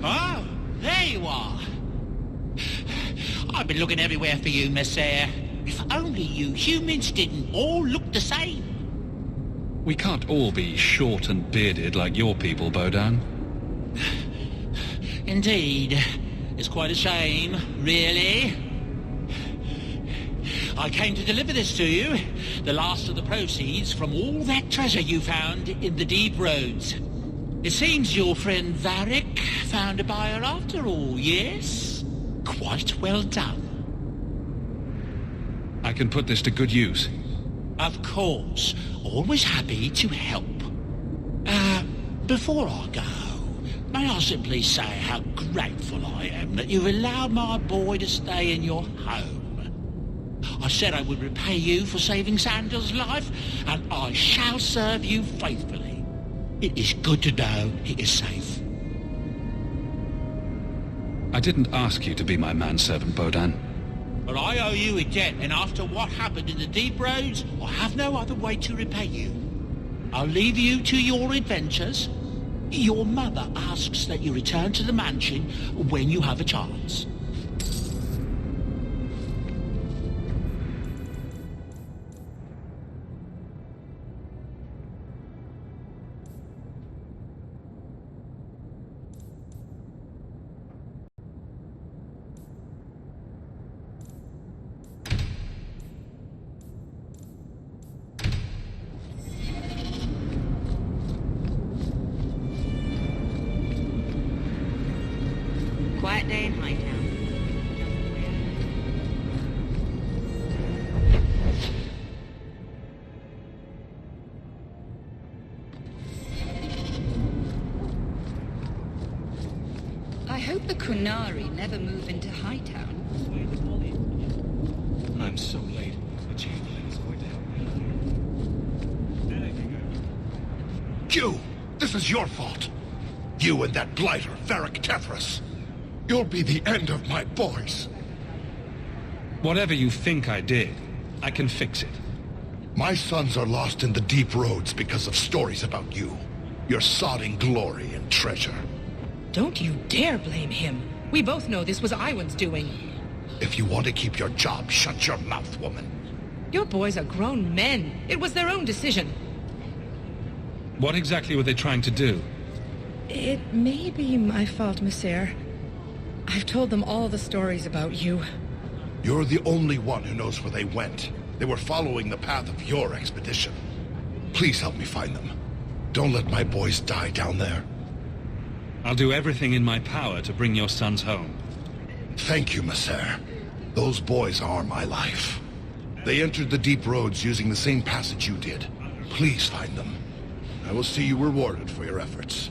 Oh, there you are. I've been looking everywhere for you, Monsieur. If only you humans didn't all look the same. We can't all be short and bearded like your people, Bodan. Indeed. It's quite a shame, really. I came to deliver this to you, the last of the proceeds from all that treasure you found in the deep roads. It seems your friend Varric found a buyer after all, yes? Quite well done. I can put this to good use. Of course. Always happy to help. Before I go, may I simply say how grateful I am that you've allowed my boy to stay in your home. I said I would repay you for saving Sandal's life, and I shall serve you faithfully. It is good to know he is safe. I didn't ask you to be my manservant, Bodan. But I owe you a debt, and after what happened in the deep roads, I have no other way to repay you. I'll leave you to your adventures. Your mother asks that you return to the mansion when you have a chance. Quiet day in Hightown. I hope the Kunari never move into Hightown. I'm so late. The Chamberlain is going to help me. You! This is your fault! You and that blighter, Varric Tethras. You'll be the end of my boys. Whatever you think I did, I can fix it. My sons are lost in the deep roads because of stories about you. Your sodding glory and treasure. Don't you dare blame him. We both know this was Iwan's doing. If you want to keep your job, shut your mouth, woman. Your boys are grown men. It was their own decision. What exactly were they trying to do? It may be my fault, Monsieur. I've told them all the stories about you. You're the only one who knows where they went. They were following the path of your expedition. Please help me find them. Don't let my boys die down there. I'll do everything in my power to bring your sons home. Thank you, Monsieur. Those boys are my life. They entered the deep roads using the same passage you did. Please find them. I will see you rewarded for your efforts.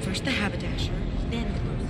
First the haberdasher, then the grocer.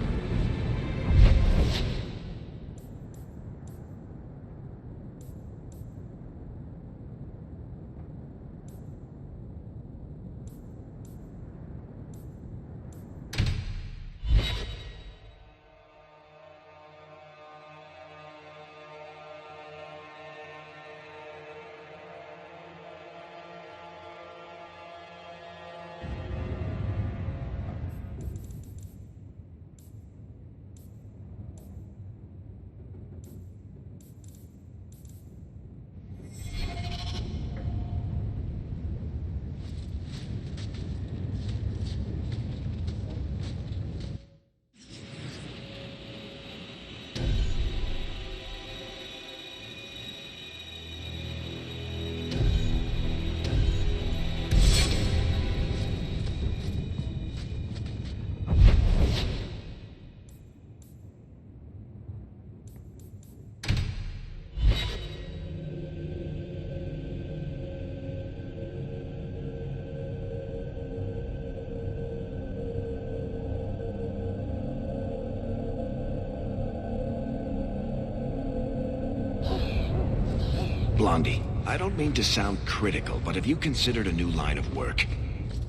Blondie, I don't mean to sound critical, but have you considered a new line of work?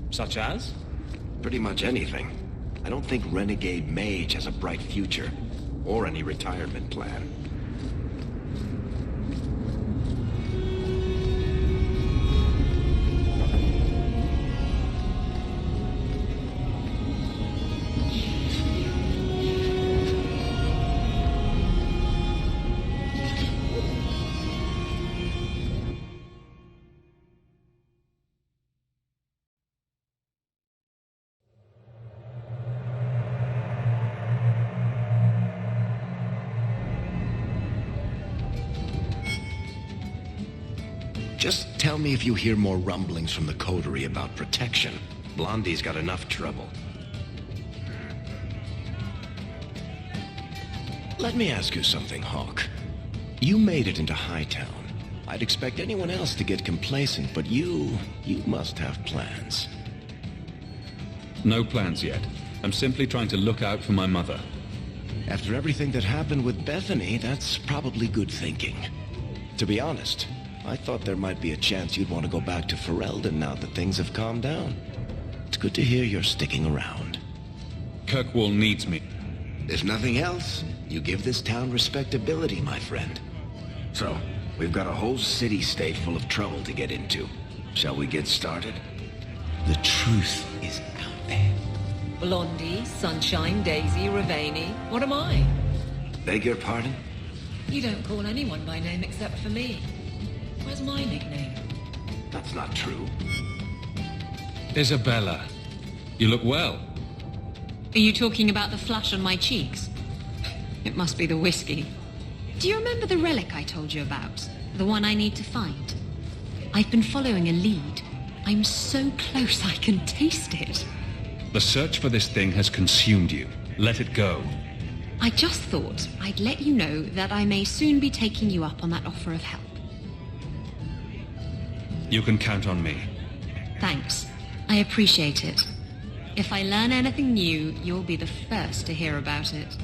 Such as? Pretty much anything. I don't think Renegade Mage has a bright future, or any retirement plan. Just tell me if you hear more rumblings from the coterie about protection. Blondie's got enough trouble. Let me ask you something, Hawk. You made it into Hightown. I'd expect anyone else to get complacent, but you must have plans. No plans yet. I'm simply trying to look out for my mother. After everything that happened with Bethany, that's probably good thinking. To be honest, I thought there might be a chance you'd want to go back to Ferelden now that things have calmed down. It's good to hear you're sticking around. Kirkwall needs me. If nothing else, you give this town respectability, my friend. So, we've got a whole city-state full of trouble to get into. Shall we get started? The truth is out there. Blondie, Sunshine, Daisy, Ravani. What am I? Beg your pardon? You don't call anyone by name except for me. Where's my nickname? That's not true. Isabella, you look well. Are you talking about the flush on my cheeks? It must be the whiskey. Do you remember the relic I told you about? The one I need to find? I've been following a lead. I'm so close I can taste it. The search for this thing has consumed you. Let it go. I just thought I'd let you know that I may soon be taking you up on that offer of help. You can count on me. Thanks. I appreciate it. If I learn anything new, you'll be the first to hear about it.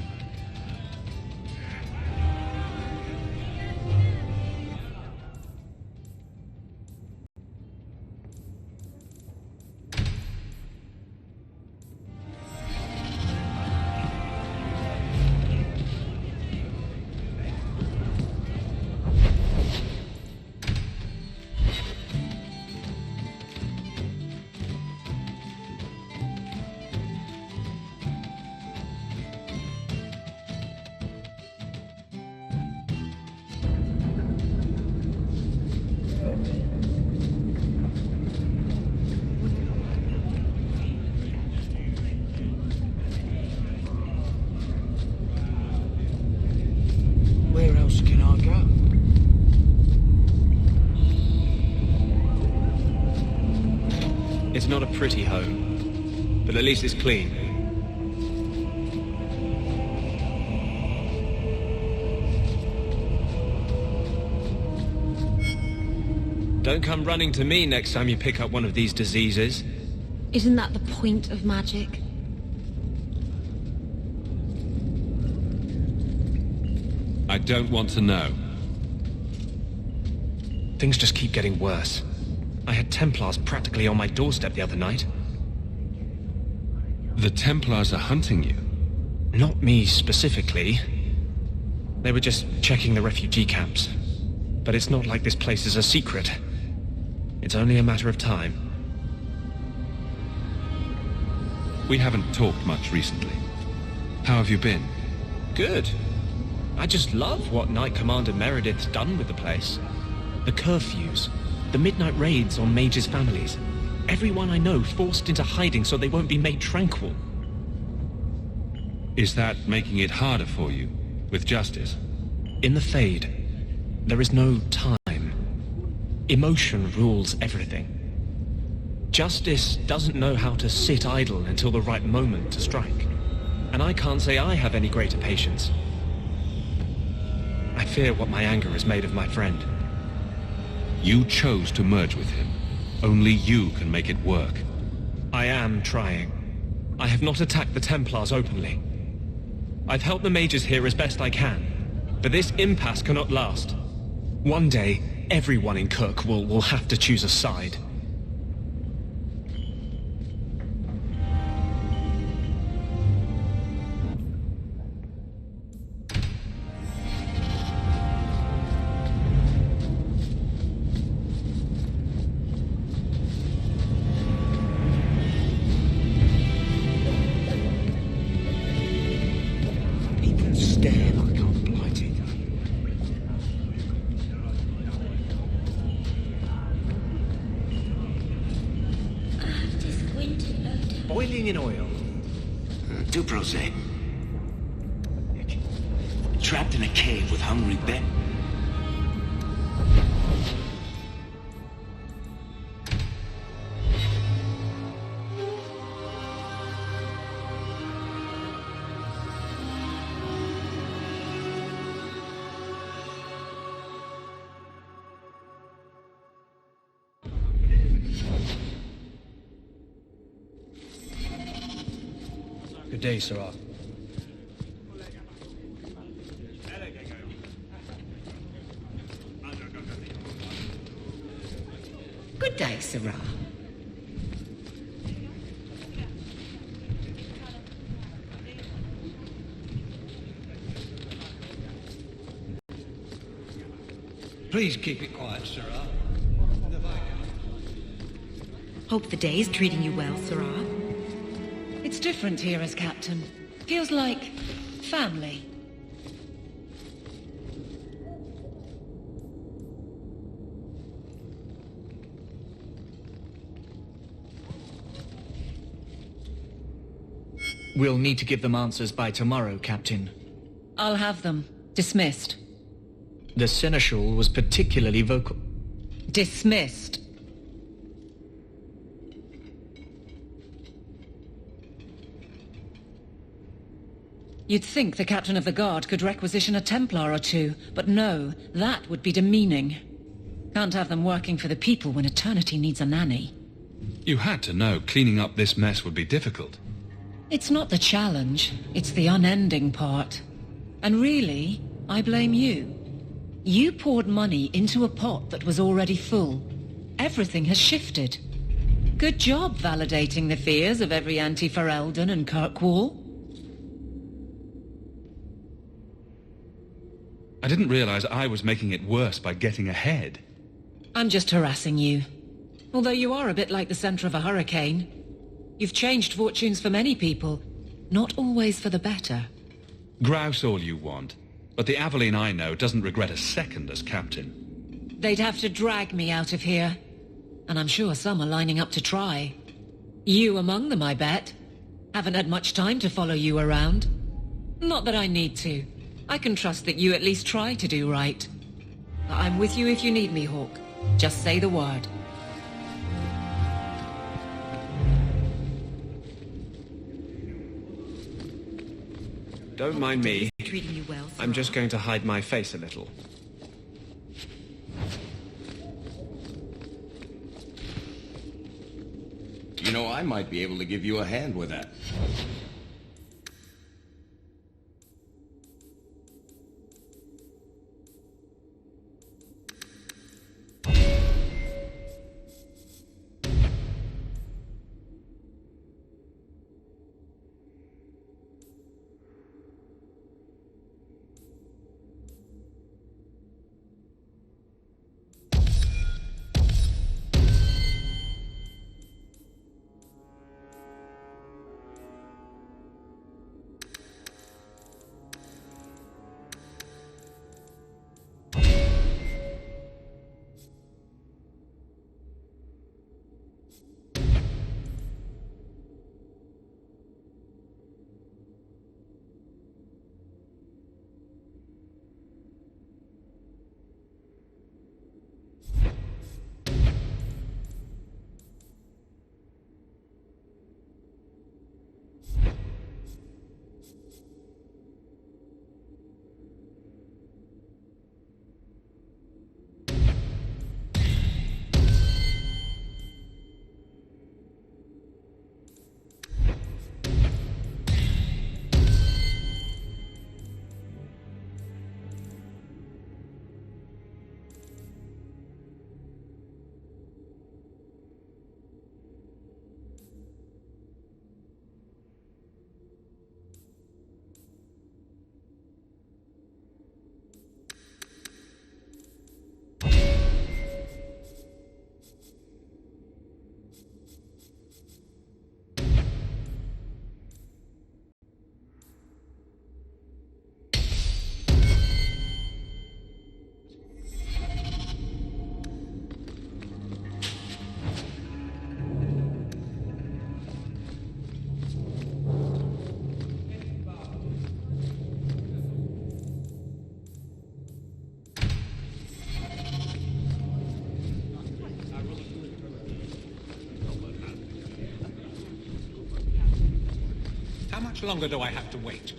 Where else can I go? It's not a pretty home, but at least it's clean. Don't come running to me next time you pick up one of these diseases. Isn't that the point of magic? I don't want to know. Things just keep getting worse. I had Templars practically on my doorstep the other night. The Templars are hunting you. Not me specifically. They were just checking the refugee camps. But it's not like this place is a secret. It's only a matter of time. We haven't talked much recently. How have you been? Good. I just love what Knight Commander Meredith's done with the place. The curfews, the midnight raids on mages' families. Everyone I know forced into hiding so they won't be made tranquil. Is that making it harder for you, with justice? In the Fade, there is no time. Emotion rules everything. Justice doesn't know how to sit idle until the right moment to strike. And I can't say I have any greater patience. I fear what my anger has made of my friend. You chose to merge with him. Only you can make it work. I am trying. I have not attacked the Templars openly. I've helped the mages here as best I can, but this impasse cannot last. One day, everyone in Kirkwall will have to choose a side. in oil. Too prosaic. Trapped in a cave with hungry Ben. Good day, Sarah. Good day, Sarah. Please keep it quiet, Sarah. Hope the day's treating you well, Sarah. It's different here as captain. Feels like family. We'll need to give them answers by tomorrow, Captain. I'll have them. Dismissed. The Seneschal was particularly vocal. Dismissed. You'd think the captain of the guard could requisition a Templar or two, but no, that would be demeaning. Can't have them working for the people when eternity needs a nanny. You had to know cleaning up this mess would be difficult. It's not the challenge, it's the unending part. And really, I blame you. You poured money into a pot that was already full. Everything has shifted. Good job validating the fears of every anti-Ferelden and Kirkwall. I didn't realize I was making it worse by getting ahead. I'm just harassing you. Although you are a bit like the center of a hurricane. You've changed fortunes for many people, not always for the better. Grouse all you want, but the Aveline I know doesn't regret a second as captain. They'd have to drag me out of here. And I'm sure some are lining up to try. You among them, I bet. Haven't had much time to follow you around. Not that I need to. I can trust that you at least try to do right. But I'm with you if you need me, Hawk. Just say the word. Don't mind me. Treating you well, Sarah. I'm just going to hide my face a little. You know, I might be able to give you a hand with that. much longer do I have to wait?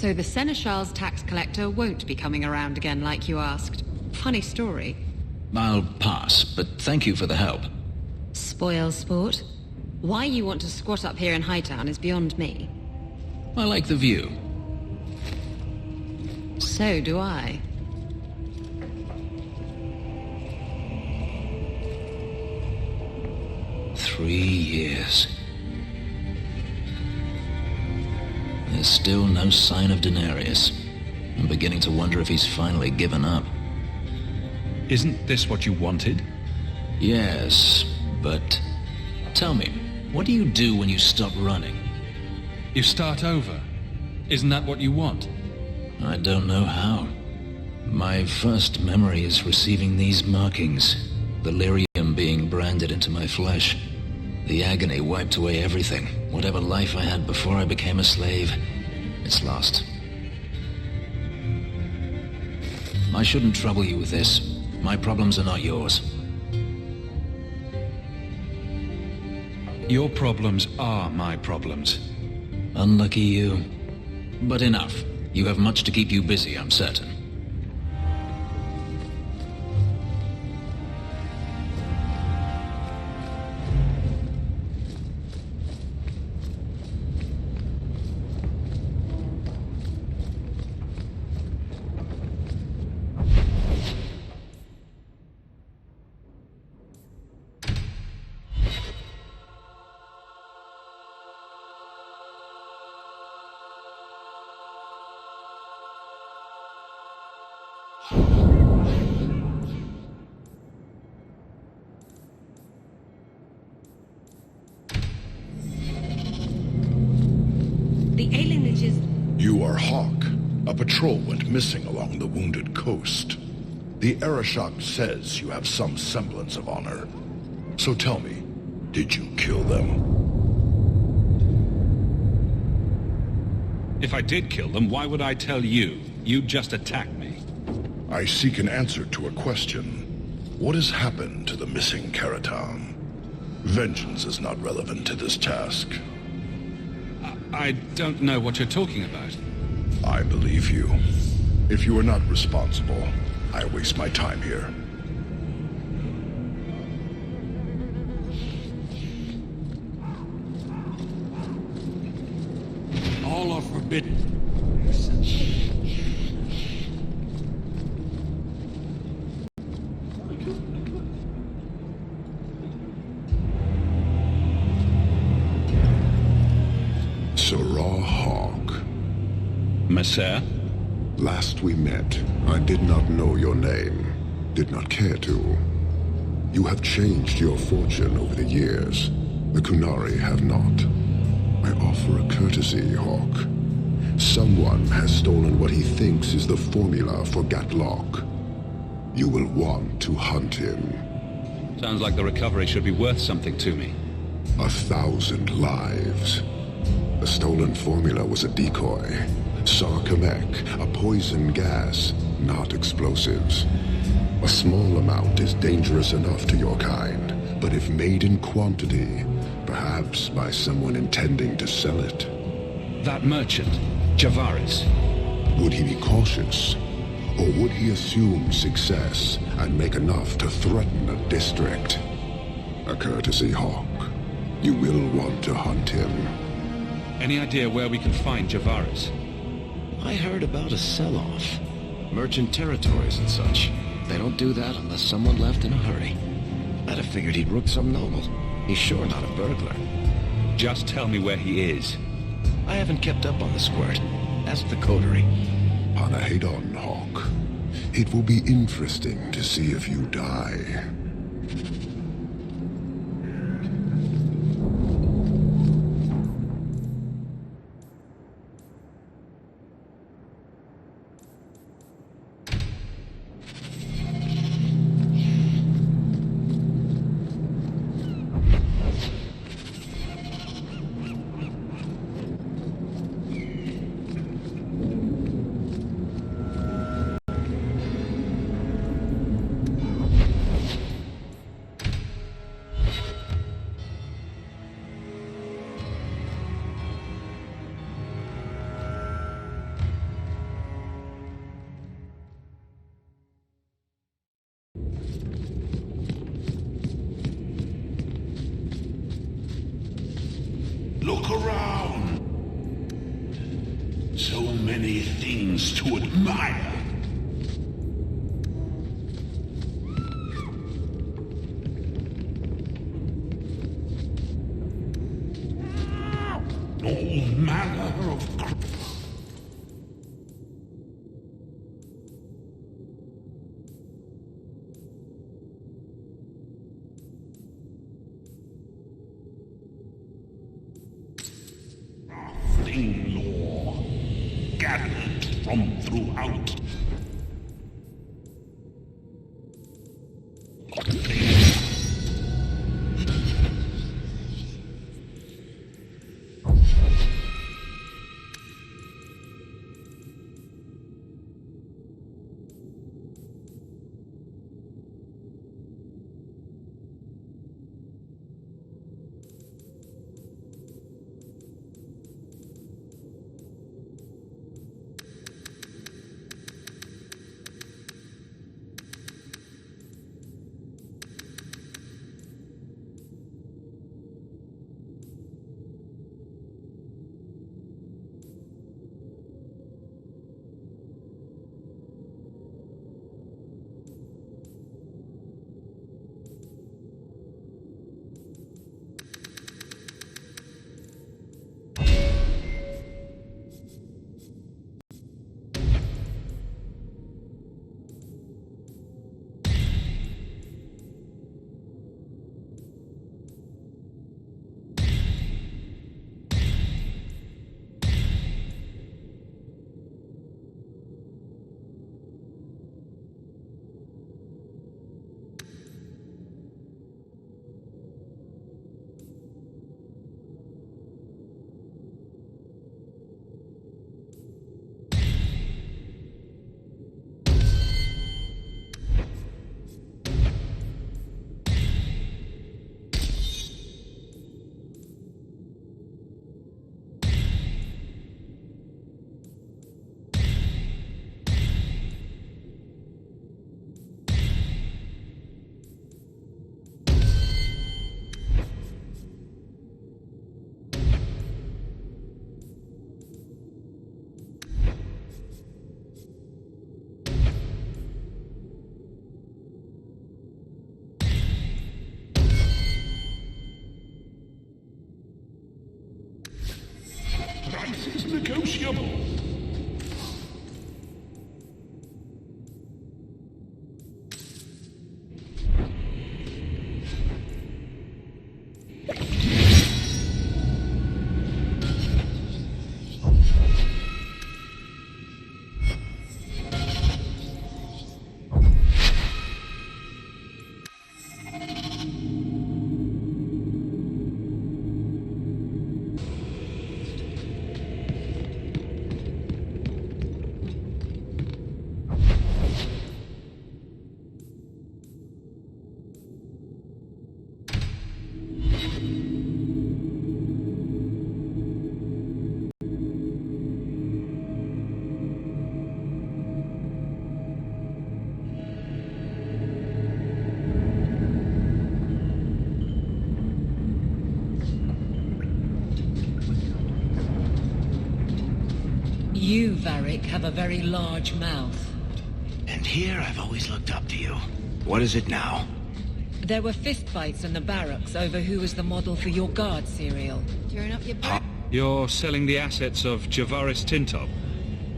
So the Seneschal's tax collector won't be coming around again like you asked. Funny story. I'll pass, but thank you for the help. Spoil sport. Why you want to squat up here in Hightown is beyond me. I like the view. So do I. Three years. There's still no sign of Daenerys. I'm beginning to wonder if he's finally given up. Isn't this what you wanted? Yes, but... Tell me, what do you do when you stop running? You start over. Isn't that what you want? I don't know how. My first memory is receiving these markings. The lyrium being branded into my flesh. The agony wiped away everything. Whatever life I had before I became a slave, it's lost. I shouldn't trouble you with this. My problems are not yours. Your problems are my problems. Unlucky you. But enough. You have much to keep you busy, I'm certain. You are Hawk. A patrol went missing along the wounded coast. The Arashok says you have some semblance of honor. So tell me, did you kill them? If I did kill them, why would I tell you? You just attacked me. I seek an answer to a question. What has happened to the missing Karatam? Vengeance is not relevant to this task. I don't know what you're talking about. I believe you. If you are not responsible, I waste my time here. All are forbidden. Sarah Hawk. Monsieur? Last we met, I did not know your name. Did not care to. You have changed your fortune over the years. The Kunari have not. I offer a courtesy, Hawk. Someone has stolen what he thinks is the formula for Gatlock. You will want to hunt him. Sounds like the recovery should be worth something to me. 1,000 lives. The stolen formula was a decoy. Sarkamek, a poison gas, not explosives. A small amount is dangerous enough to your kind, but if made in quantity, perhaps by someone intending to sell it. That merchant, Javaris. Would he be cautious? Or would he assume success and make enough to threaten a district? A courtesy, Hawk. You will want to hunt him. Any idea where we can find Javaris? I heard about a sell-off. Merchant territories and such. They don't do that unless someone left in a hurry. I'd have figured he'd rook some noble. He's sure not a burglar. Just tell me where he is. I haven't kept up on the squirt. Ask the coterie. Panahedon, Hawk. It will be interesting to see if you die. So many things to admire. All manner of crafting lore gathered from throughout. Price is negotiable. You, Varric, have a very large mouth. And here I've always looked up to you. What is it now? There were fistfights in the barracks over who was the model for your guard serial. Turn up your You're selling the assets of Javaris Tintop?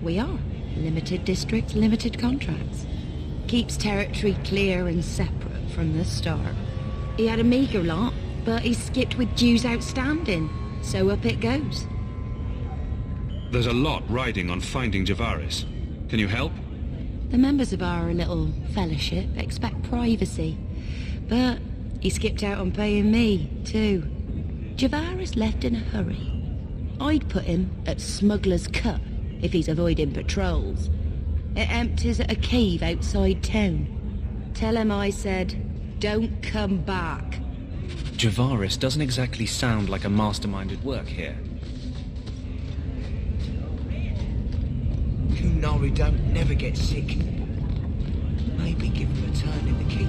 We are. Limited district, limited contracts. Keeps territory clear and separate from the start. He had a meager lot, but he skipped with dues outstanding. So up it goes. There's a lot riding on finding Javaris. Can you help? The members of our little fellowship expect privacy. But he skipped out on paying me, too. Javaris left in a hurry. I'd put him at Smuggler's Cut if he's avoiding patrols. It empties at a cave outside town. Tell him I said, don't come back. Javaris doesn't exactly sound like a masterminded work here. Kunari don't never get sick. Maybe give him a turn in the keep.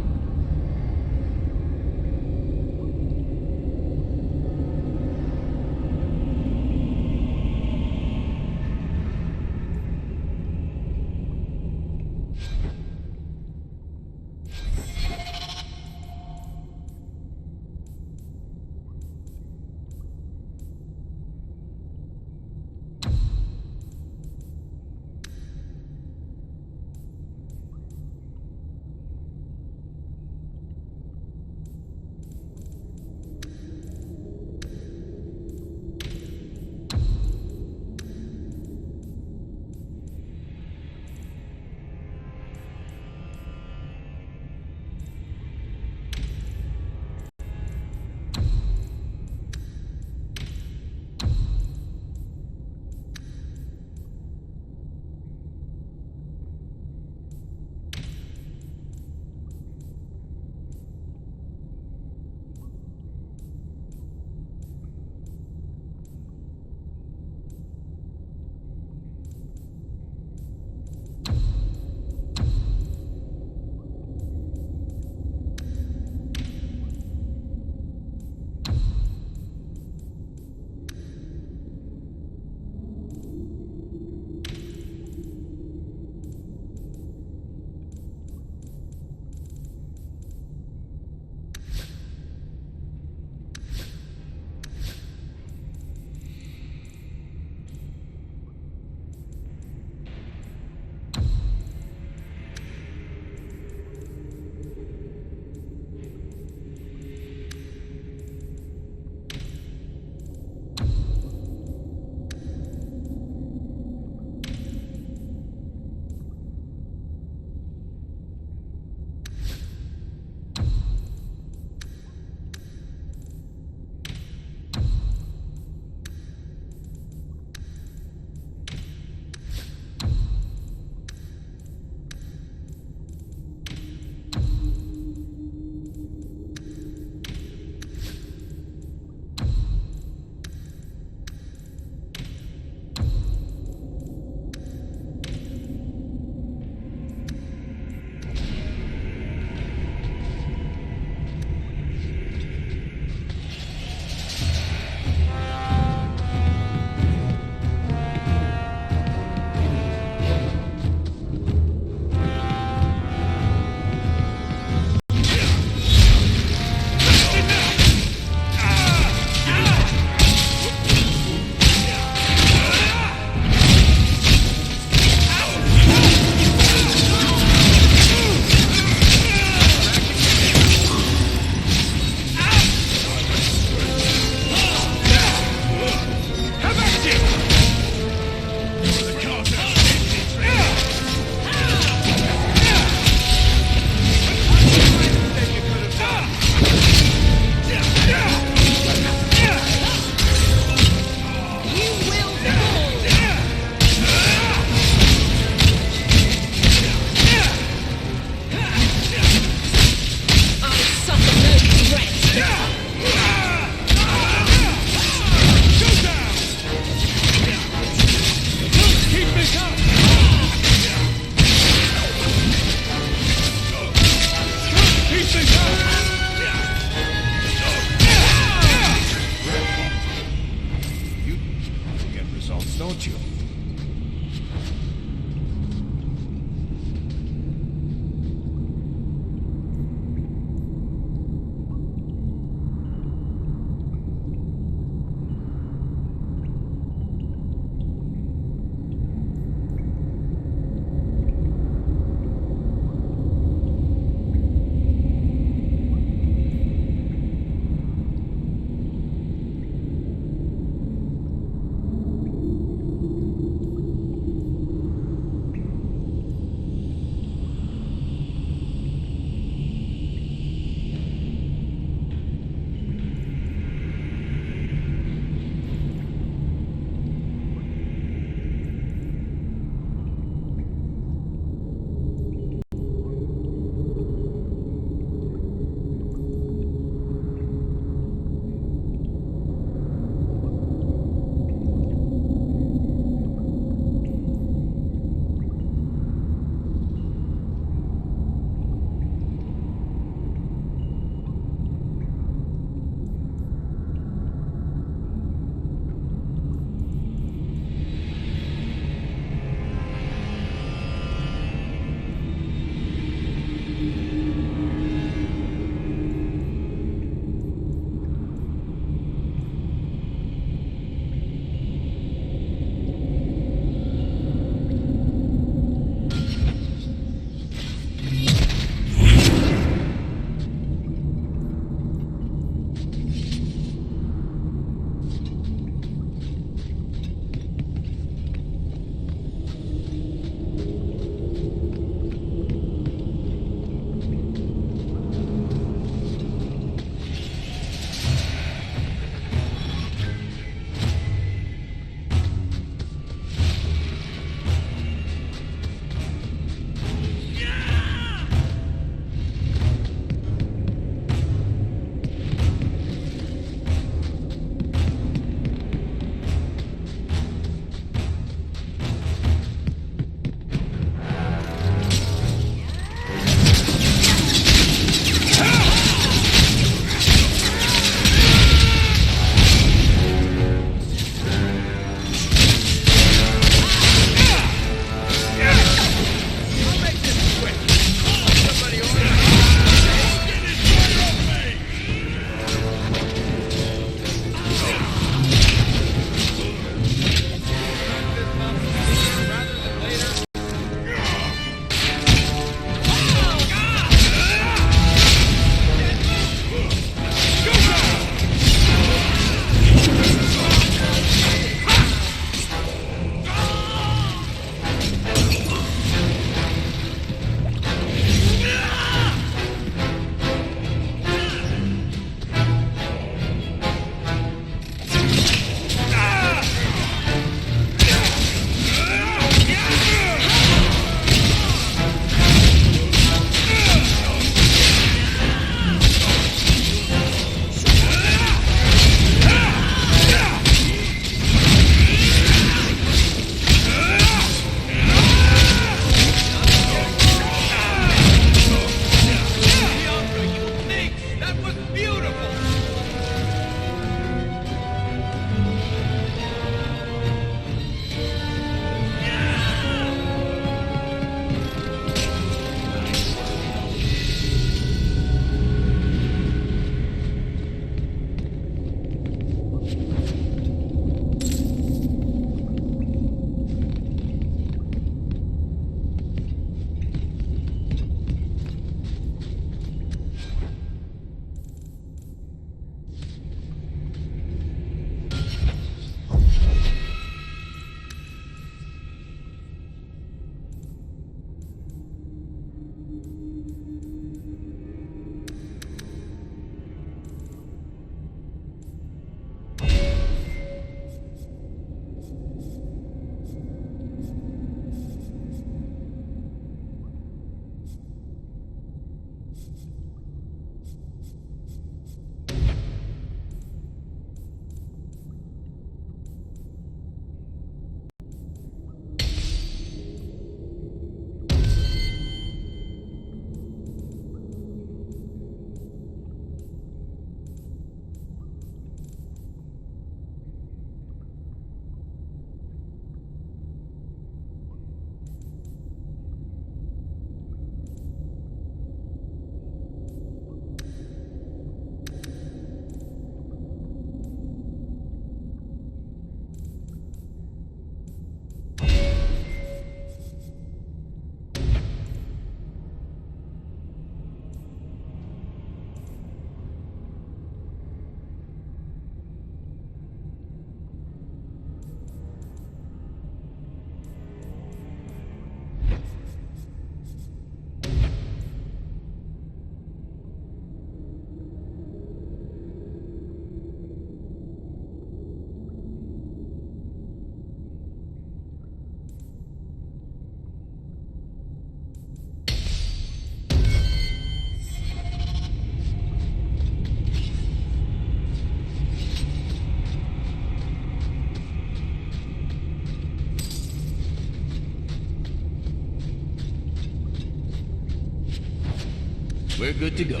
We're good to go.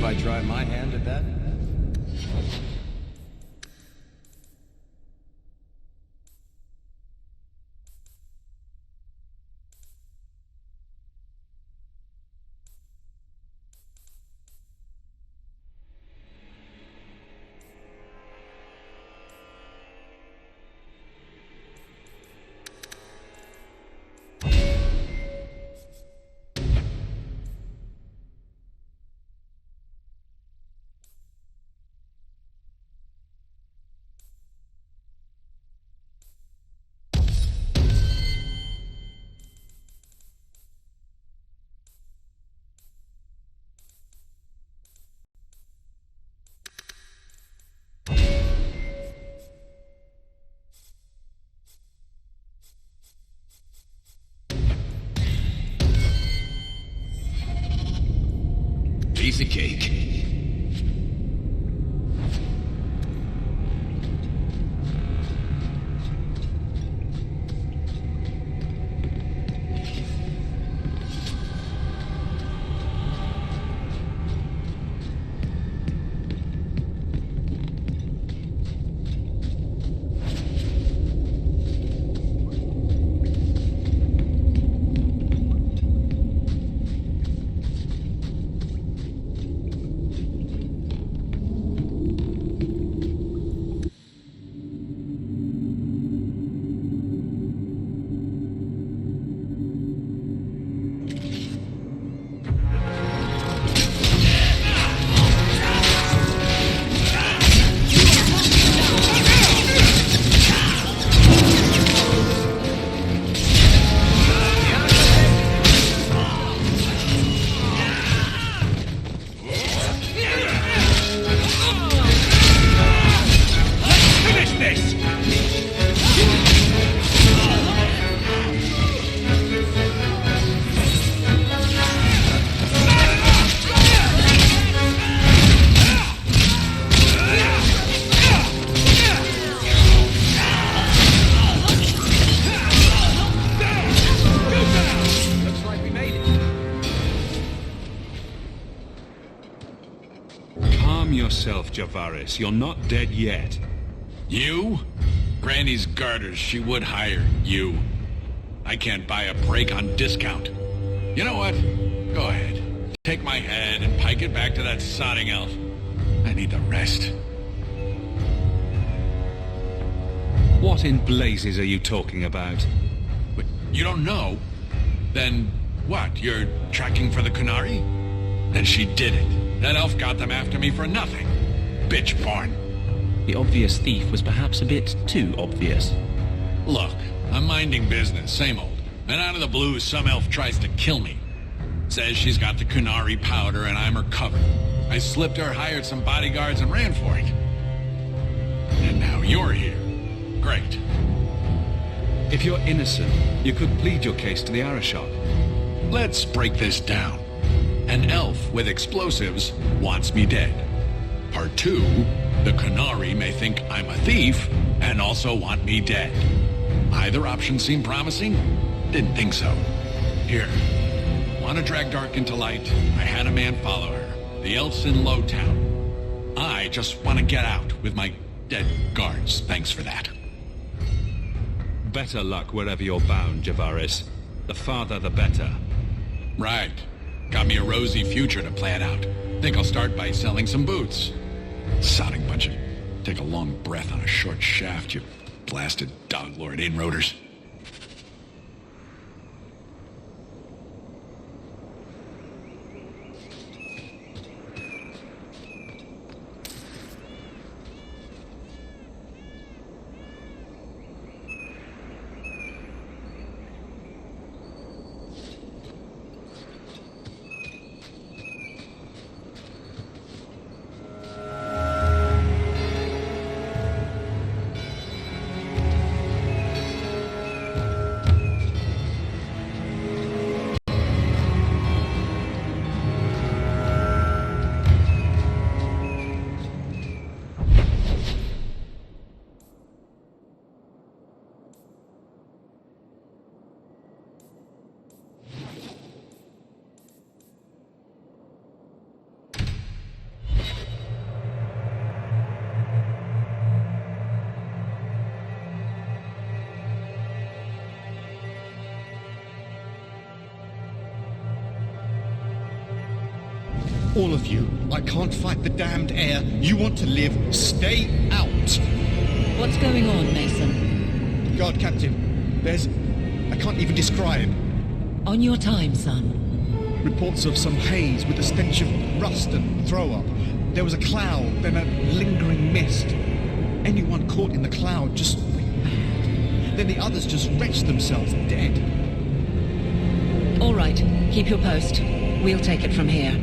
I try my hand at that? Piece of cake. Javaris, you're not dead yet. You? Granny's garters, she would hire you. I can't buy a break on discount. You know what? Go ahead. Take my head and pike it back to that sodding elf. I need the rest. What in blazes are you talking about? Wait, you don't know? Then what? You're tracking for the Kunari? Then she did it. That elf got them after me for nothing. Bitch born. The obvious thief was perhaps a bit too obvious. Look, I'm minding business, same old. And out of the blue, some elf tries to kill me. Says she's got the Kunari powder and I'm her cover. I slipped her, hired some bodyguards, and ran for it. And now you're here. Great. If you're innocent, you could plead your case to the Arashok. Let's break this down. An elf with explosives wants me dead. Part 2, the Kunari may think I'm a thief and also want me dead. Either option seemed promising? Didn't think so. Here. Want to drag Dark into light? I had a man follow her. The elf's in Lowtown. I just want to get out with my dead guards. Thanks for that. Better luck wherever you're bound, Javaris. The farther, the better. Right. Got me a rosy future to plan out. Think I'll start by selling some boots. Sodding bunch of... Take a long breath on a short shaft, you blasted dog-lord inroaders. All of you, I can't fight the damned air. You want to live, stay out. What's going on, Mason? God, Captain, there's... I can't even describe. On your time, son. Reports of some haze with a stench of rust and throw-up. There was a cloud, then a lingering mist. Anyone caught in the cloud just went mad. Then the others just wrenched themselves dead. All right, keep your post. We'll take it from here.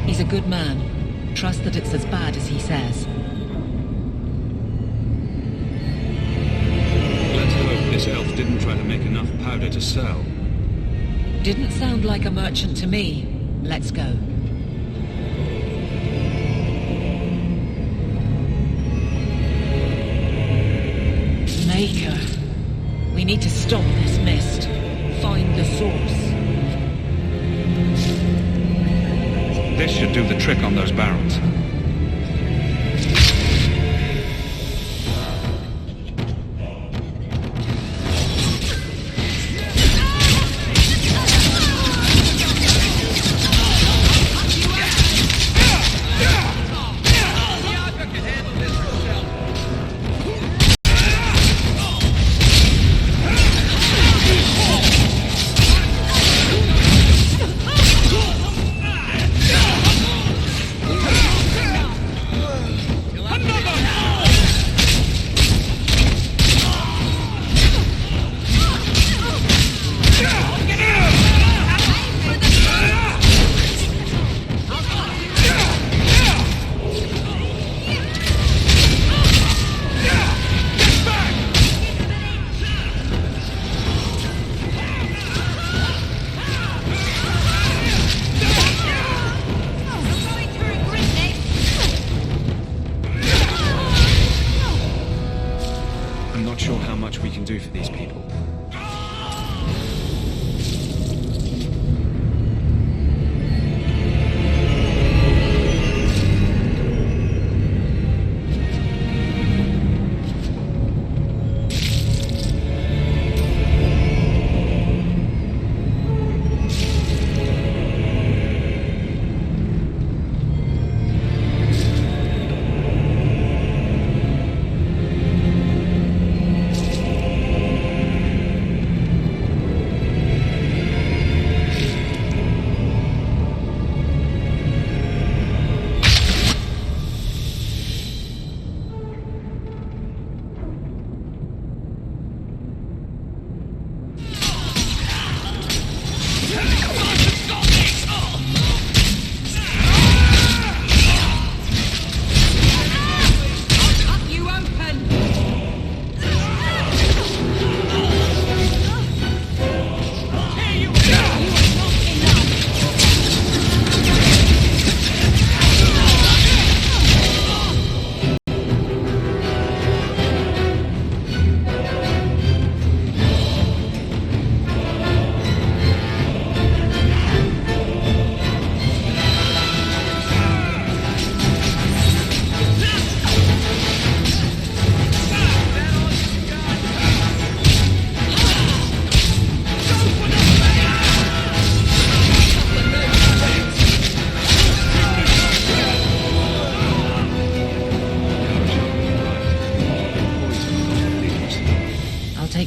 He's a good man. Trust that it's as bad as he says. Let's hope this elf didn't try to make enough powder to sell. Didn't sound like a merchant to me. Let's go. Maker. We need to stop this mist. Find the source. This should do the trick on those barrels.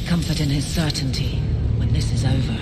take comfort in his certainty when this is over.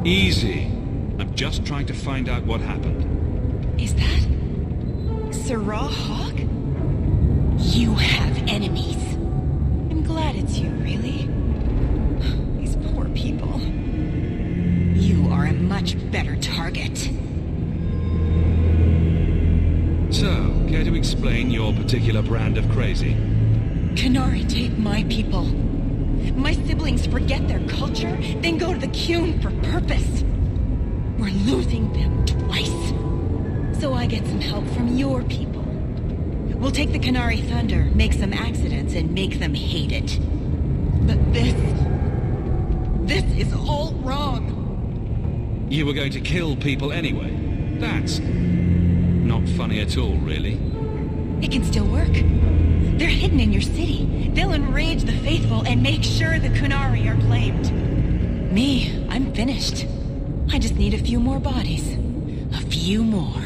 Easy. I'm just trying to find out what happened. Is that Sirrah Hawk? You have enemies. I'm glad it's you, really. These poor people. You are a much better target. So, care to explain your particular brand of crazy? Qunari take my people. My siblings forget their culture, then go to the Qun for purpose. We're losing them twice. So I get some help from your people. We'll take the Qunari Thunder, make some accidents, and make them hate it. But this is all wrong. You were going to kill people anyway. That's not funny at all, really. It can still work. They're hidden in your city. They'll enrage the faithful and make sure the Qunari are blamed. Me, I'm finished. I just need a few more bodies. A few more.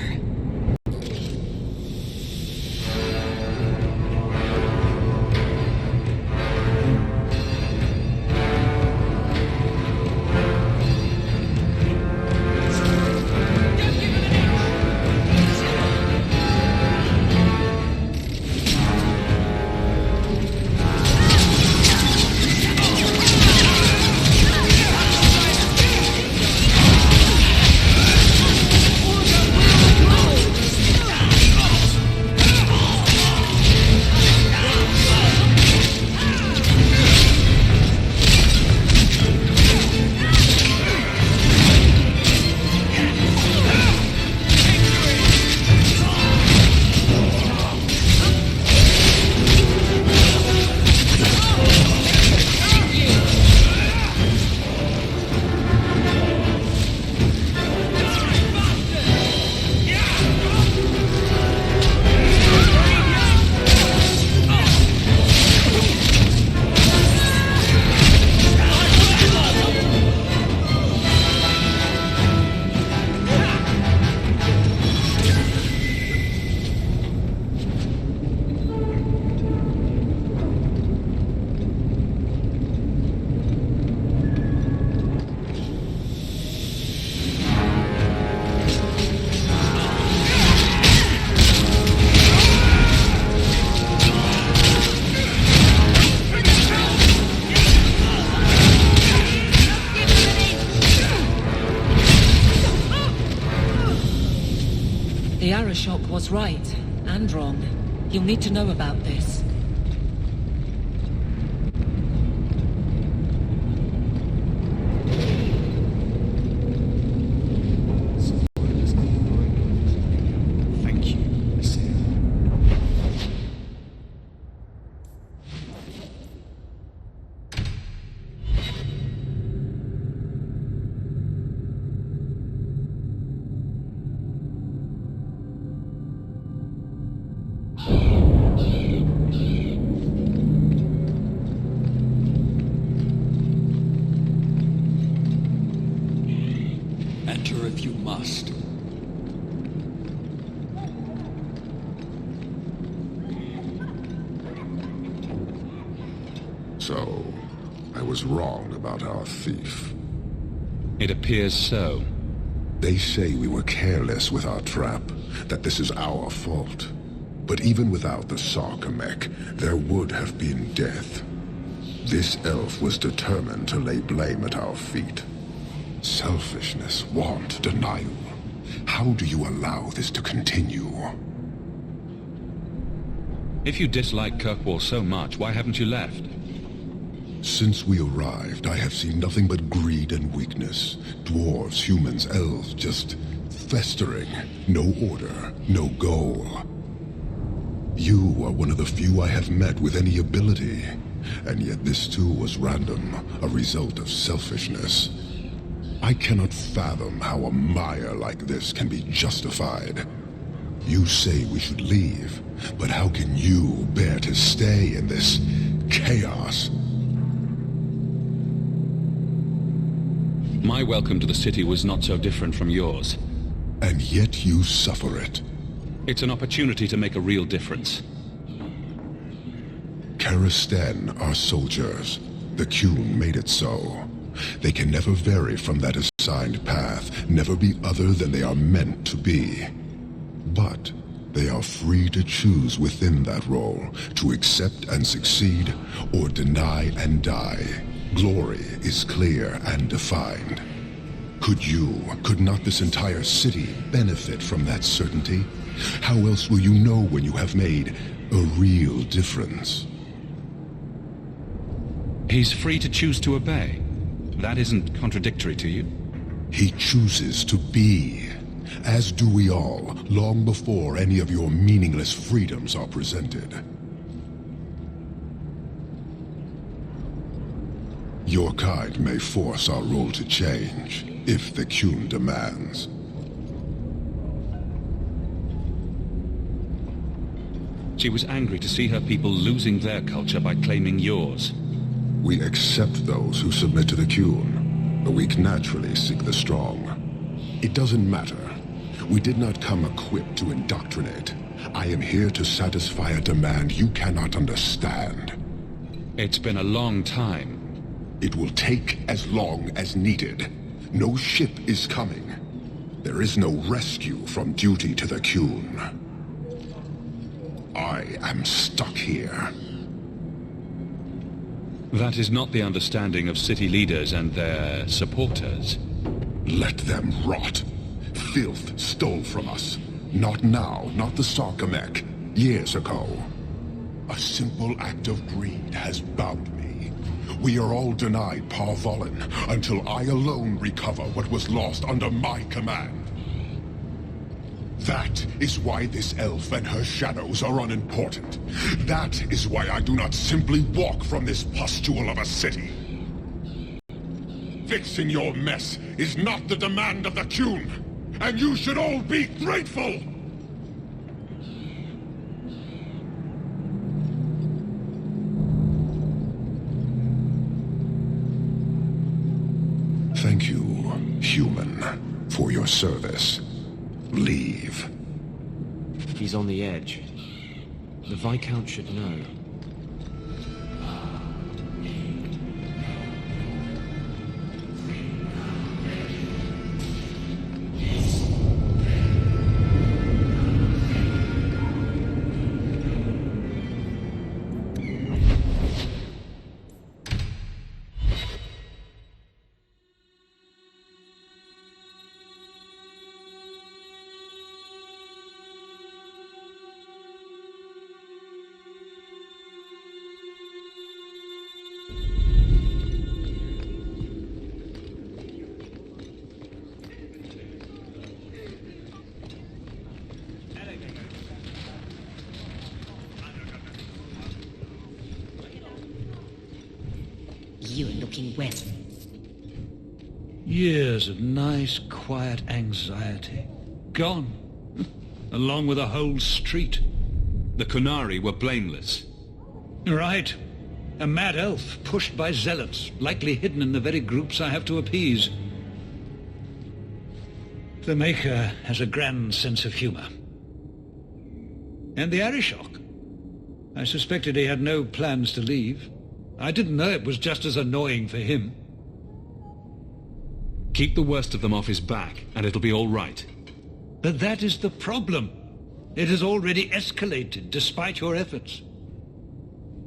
Arishok was right, and wrong. You'll need to know about this. Thank you, Sarah. Enter if you must. So, I was wrong about our thief. It appears so. They say we were careless with our trap, that this is our fault. But even without the Sarkamek, there would have been death. This elf was determined to lay blame at our feet. Selfishness, want, denial. How do you allow this to continue? If you dislike Kirkwall so much, why haven't you left? Since we arrived, I have seen nothing but greed and weakness. Dwarves, humans, elves, just festering. No order, no goal. You are one of the few I have met with any ability. And yet this too was random, a result of selfishness. I cannot fathom how a mire like this can be justified. You say we should leave, but how can you bear to stay in this chaos? My welcome to the city was not so different from yours. And yet you suffer it. It's an opportunity to make a real difference. Karastan are soldiers. The Qun made it so. They can never vary from that assigned path, never be other than they are meant to be. But they are free to choose within that role, to accept and succeed, or deny and die. Glory is clear and defined. Could not this entire city benefit from that certainty? How else will you know when you have made a real difference? He's free to choose to obey. That isn't contradictory to you? He chooses to be, as do we all, long before any of your meaningless freedoms are presented. Your kind may force our role to change, if the Qun demands. She was angry to see her people losing their culture by claiming yours. We accept those who submit to the Qun. The weak naturally seek the strong. It doesn't matter. We did not come equipped to indoctrinate. I am here to satisfy a demand you cannot understand. It's been a long time. It will take as long as needed. No ship is coming. There is no rescue from duty to the Qun. I am stuck here. That is not the understanding of city leaders and their supporters. Let them rot. Filth stole from us. Not now, not the Sarkamek. Years ago. A simple act of greed has bound me. We are all denied Parvolin until I alone recover what was lost under my command. That is why this elf and her shadows are unimportant. That is why I do not simply walk from this pustule of a city. Fixing your mess is not the demand of the Qun, and you should all be grateful! Thank you, human, for your service. Leave. He's on the edge. The Viscount should know. you're looking well. Years of nice, quiet anxiety. Gone. Along with a whole street. The Kunari were blameless. Right. A mad elf pushed by zealots, likely hidden in the very groups I have to appease. The Maker has a grand sense of humor. And the Arishok. I suspected he had no plans to leave. I didn't know it was just as annoying for him. Keep the worst of them off his back, and it'll be all right. But that is the problem. It has already escalated, despite your efforts.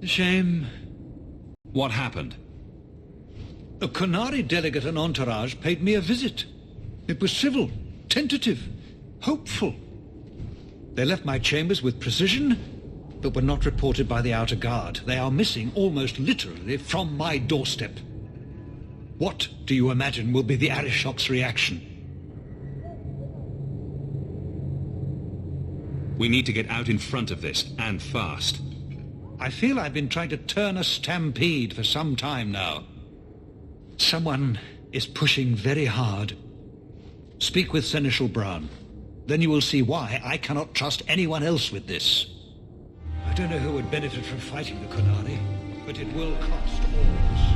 A shame. What happened? A Kunari delegate and entourage paid me a visit. It was civil, tentative, hopeful. They left my chambers with precision, but were not reported by the outer guard. They are missing almost literally from my doorstep. What do you imagine will be the Arishok's reaction? We need to get out in front of this, and fast. I feel I've been trying to turn a stampede for some time now. Someone is pushing very hard. Speak with Seneschal Brown. Then you will see why I cannot trust anyone else with this. I don't know who would benefit from fighting the Kunari, but it will cost all of us.